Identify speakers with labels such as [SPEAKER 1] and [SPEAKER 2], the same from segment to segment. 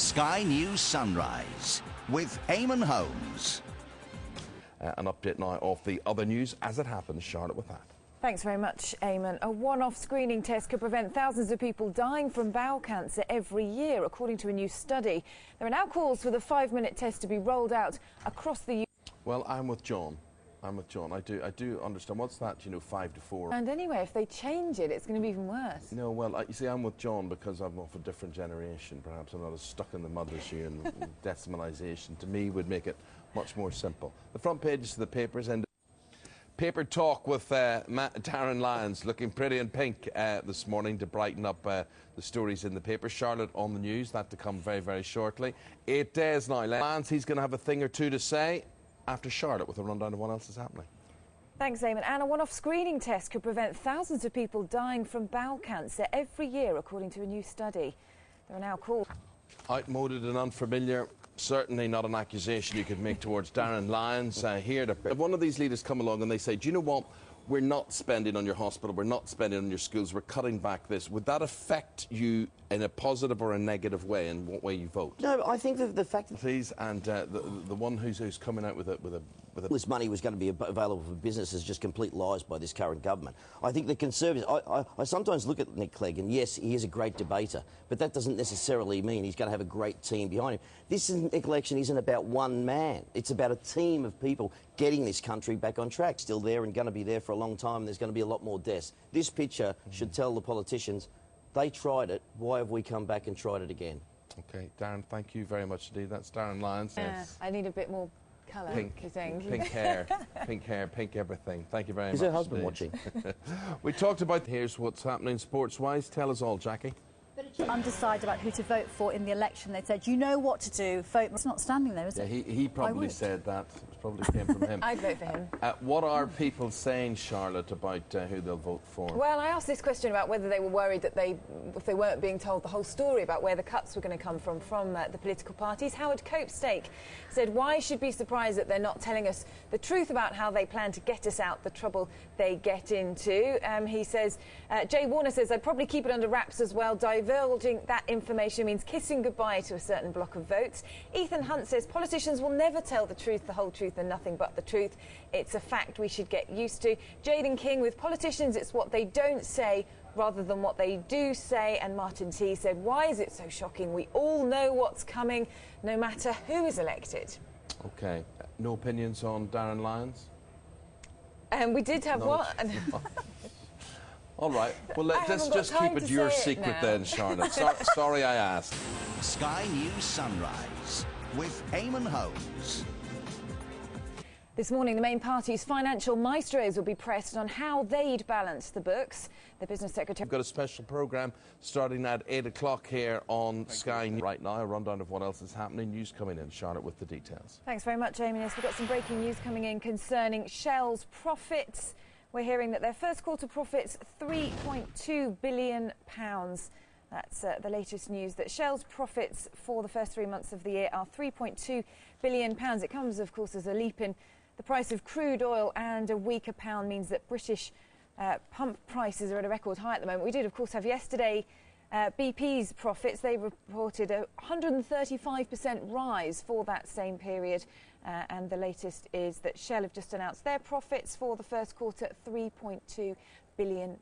[SPEAKER 1] Sky News Sunrise with Eamon Holmes.
[SPEAKER 2] An update now of the other news as it happens. Charlotte with that.
[SPEAKER 3] Thanks very much, Eamon. A one-off screening test could prevent thousands of people dying from bowel cancer every year, according to a new study. There are now calls for the 5-minute test to be rolled out across the UK.
[SPEAKER 2] Well, I'm with John. I do understand. What's that, 5 to 4?
[SPEAKER 3] And anyway, if they change it, it's going to be even worse.
[SPEAKER 2] No, well, you see, I'm with John because I'm of a different generation. Perhaps I'm not as stuck in the mud as you, and decimalisation to me would make it much more simple. The front pages of the papers and paper talk with Darren Lyons, looking pretty in pink this morning to brighten up the stories in the paper. Charlotte on the news, that to come very, very shortly. 8 days now. Lyons, he's going to have a thing or two to say after Charlotte with a rundown of what else is happening.
[SPEAKER 3] Thanks, Eamon. And a one-off screening test could prevent thousands of people dying from bowel cancer every year, according to a new study. There are now calls.
[SPEAKER 2] Outmoded and unfamiliar. Certainly not an accusation you could make towards Darren Lyons here. If one of these leaders come along and they say, do you know what, we're not spending on your hospital, we're not spending on your schools, we're cutting back this, would that affect you in a positive or a negative way, in what way you vote?
[SPEAKER 4] No, I think that the fact that...
[SPEAKER 2] Please, and the one who's coming out with a
[SPEAKER 4] this money was going to be available for business is just complete lies by this current government. I think the Conservatives... I sometimes look at Nick Clegg, and yes, he is a great debater, but that doesn't necessarily mean he's going to have a great team behind him. This election isn't about one man. It's about a team of people getting this country back on track. Still there and going to be there for a long time, and there's going to be a lot more deaths. This picture should tell the politicians, they tried it, why have we come back and tried it again?
[SPEAKER 2] OK, Darren, thank you very much indeed. That's Darren Lyons.
[SPEAKER 3] Yes. I need a bit more colour,
[SPEAKER 2] pink hair, pink everything. Thank you very much.
[SPEAKER 4] Is her husband watching?
[SPEAKER 2] We talked about here's what's happening sports-wise. Tell us all, Jackie.
[SPEAKER 5] Undecided about who to vote for in the election. They said, you know what to do, vote. It's not standing there, is it?
[SPEAKER 2] Yeah, he probably said that. It probably came from him.
[SPEAKER 3] I'd vote for him.
[SPEAKER 2] What are people saying, Charlotte, about who they'll vote for?
[SPEAKER 3] Well, I asked this question about whether they were worried that if they weren't being told the whole story about where the cuts were going to come from the political parties. Howard Copestake said, why should be surprised that they're not telling us the truth about how they plan to get us out the trouble they get into. He says, Jay Warner says they'd probably keep it under wraps as well. Divulging that information means kissing goodbye to a certain block of votes. Ethan Hunt says politicians will never tell the truth, the whole truth and nothing but the truth. It's a fact we should get used to. Jaden King, with politicians, it's what they don't say rather than what they do say. And Martin T said, why is it so shocking? We all know what's coming, no matter who is elected.
[SPEAKER 2] OK. No opinions on Darren Lyons?
[SPEAKER 3] We did have one.
[SPEAKER 2] All right. Well, let's just keep it your secret then, Charlotte. Sorry I asked.
[SPEAKER 1] Sky News Sunrise with Eamon Holmes.
[SPEAKER 3] This morning, the main party's financial maestros will be pressed on how they'd balance the books. The Business Secretary...
[SPEAKER 2] We've got a special programme starting at 8 o'clock here on Sky News. Right now, a rundown of what else is happening. News coming in. Charlotte with the details.
[SPEAKER 3] Thanks very much, Amy. Yes, we've got some breaking news coming in concerning Shell's profits. We're hearing that their first quarter profits, £3.2 billion. That's the latest news, that Shell's profits for the first 3 months of the year are £3.2 billion. It comes, of course, as a leap in the price of crude oil, and a weaker pound means that British pump prices are at a record high at the moment. We did, of course, have yesterday BP's profits. They reported a 135% rise for that same period. And the latest is that Shell have just announced their profits for the first quarter, £3.2 billion.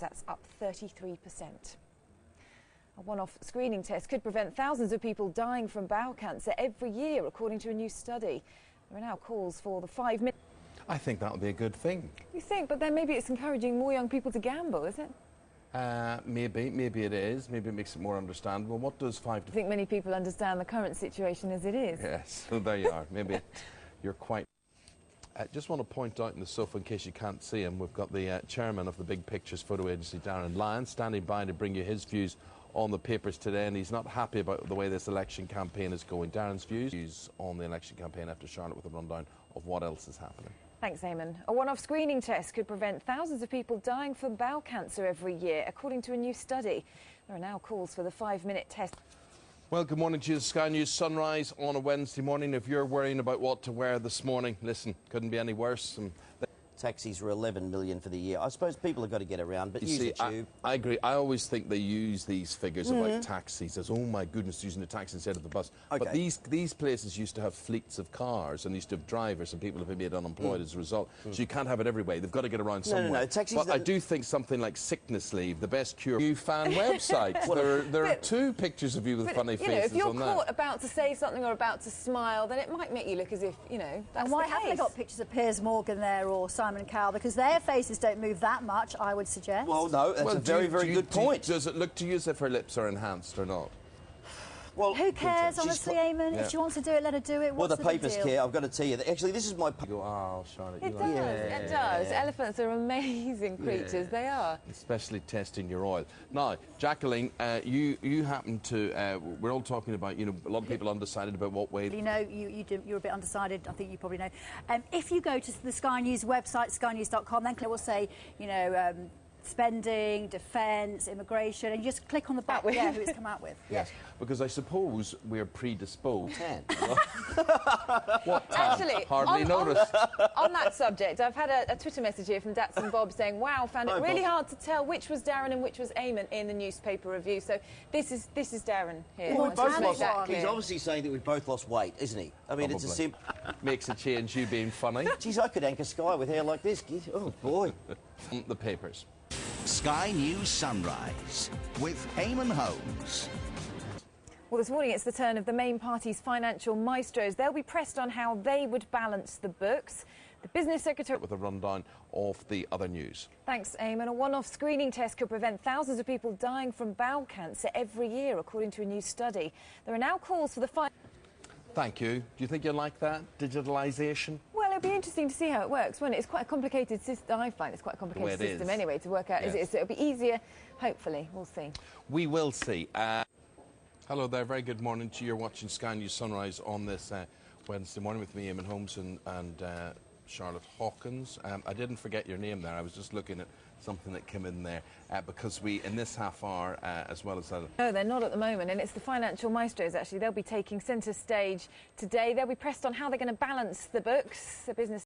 [SPEAKER 3] That's up 33%. A one-off screening test could prevent thousands of people dying from bowel cancer every year, according to a new study. There are now calls for the 5-minute...
[SPEAKER 2] I think that would be a good thing.
[SPEAKER 3] You think? But then maybe it's encouraging more young people to gamble, is it?
[SPEAKER 2] Maybe it is. Maybe it makes it more understandable. What does 5 to...
[SPEAKER 3] I think many people understand the current situation as it is.
[SPEAKER 2] Yes, so there you are. Maybe you're quite... I just want to point out in the sofa, in case you can't see him, we've got the chairman of the Big Pictures photo agency, Darren Lyons, standing by to bring you his views on the papers today, and he's not happy about the way this election campaign is going. Darren's views on the election campaign after Charlotte with a rundown of what else is happening.
[SPEAKER 3] Thanks, Eamon. A one-off screening test could prevent thousands of people dying from bowel cancer every year, according to a new study. There are now calls for the 5-minute test.
[SPEAKER 2] Well, good morning to you. Sky News Sunrise on a Wednesday morning. If you're worrying about what to wear this morning, listen, couldn't be any worse.
[SPEAKER 4] taxis were 11 million for the year. I suppose people have got to get around, but use the tube.
[SPEAKER 2] I agree. I always think they use these figures of like taxis as, oh my goodness, using the taxi instead of the bus.
[SPEAKER 4] Okay.
[SPEAKER 2] But these places used to have fleets of cars and used to have drivers, and people have been made unemployed as a result. So you can't have it every way. They've got to get around somewhere.
[SPEAKER 4] No, taxis.
[SPEAKER 2] But I do think something like sickness leave, the best cure. New fan websites. there are 2 pictures of you with funny faces on that.
[SPEAKER 3] If you're caught about to say something or about to smile, then it might make you look as if, that's
[SPEAKER 5] And why
[SPEAKER 3] the
[SPEAKER 5] haven't they
[SPEAKER 3] case.
[SPEAKER 5] got pictures of Piers Morgan there or Simon Cowell? Because their faces don't move that much, I would suggest.
[SPEAKER 4] Well, no, that's a very good point.
[SPEAKER 2] Does it look to you as if her lips are enhanced or not?
[SPEAKER 4] Well,
[SPEAKER 5] who cares, honestly, Eamon?
[SPEAKER 2] Yeah.
[SPEAKER 5] If she wants to do it, let her do it.
[SPEAKER 4] Well,
[SPEAKER 5] What's
[SPEAKER 4] the
[SPEAKER 5] big
[SPEAKER 4] papers
[SPEAKER 5] deal?
[SPEAKER 4] care. I've got to tell you. Actually, this is my...
[SPEAKER 2] You go, oh, Charlotte, you
[SPEAKER 3] It
[SPEAKER 2] like
[SPEAKER 3] does,
[SPEAKER 2] that.
[SPEAKER 3] it does. Elephants are amazing creatures, they are.
[SPEAKER 2] Especially testing your oil. Now, Jacqueline, you happen to... we're all talking about, a lot of people undecided about what way...
[SPEAKER 5] You know, you're a bit undecided. I think you probably know. If you go to the Sky News website, skynews.com, then it will say, spending, defence, immigration, and you just click on the back who it's come out with.
[SPEAKER 2] Yes, because I suppose we're predisposed.
[SPEAKER 4] What?
[SPEAKER 3] Actually,
[SPEAKER 2] Hardly noticed.
[SPEAKER 3] On that subject, I've had a Twitter message here from Dats and Bob saying, wow, found it really hard to tell which was Darren and which was Eamon in the newspaper review. So this is Darren here.
[SPEAKER 4] Well,
[SPEAKER 3] He's
[SPEAKER 4] he's obviously saying that we've both lost weight, isn't he? I mean, it's a simple...
[SPEAKER 2] Makes a change, you being funny.
[SPEAKER 4] Geez, I could anchor Sky with hair like this. Oh, boy.
[SPEAKER 2] The papers.
[SPEAKER 1] Sky News Sunrise with Eamon Holmes.
[SPEAKER 3] Well, this morning it's the turn of the main party's financial maestros. They'll be pressed on how they would balance the books. The business secretary...
[SPEAKER 2] With a rundown of the other news.
[SPEAKER 3] Thanks, Eamon. A one-off screening test could prevent thousands of people dying from bowel cancer every year, according to a new study. There are now calls for the...
[SPEAKER 2] Thank you. Do you think you like that? Digitalisation?
[SPEAKER 3] Well, it'll be interesting to see how it works, won't it? It's quite a complicated system. I find it's quite a complicated system anyway to work out.
[SPEAKER 2] Yes.
[SPEAKER 3] So it'll be easier, hopefully. We'll see.
[SPEAKER 2] We will see. Hello there. Very good morning to you. You're watching Sky News Sunrise on this Wednesday morning with me, Eamon Holmes, and Charlotte Hawkins. I didn't forget your name there. I was just looking at something that came in there because we, in this half hour, as well as...
[SPEAKER 3] No, they're not at the moment, and it's the financial maestros, actually. They'll be taking centre stage today. They'll be pressed on how they're going to balance the books, the business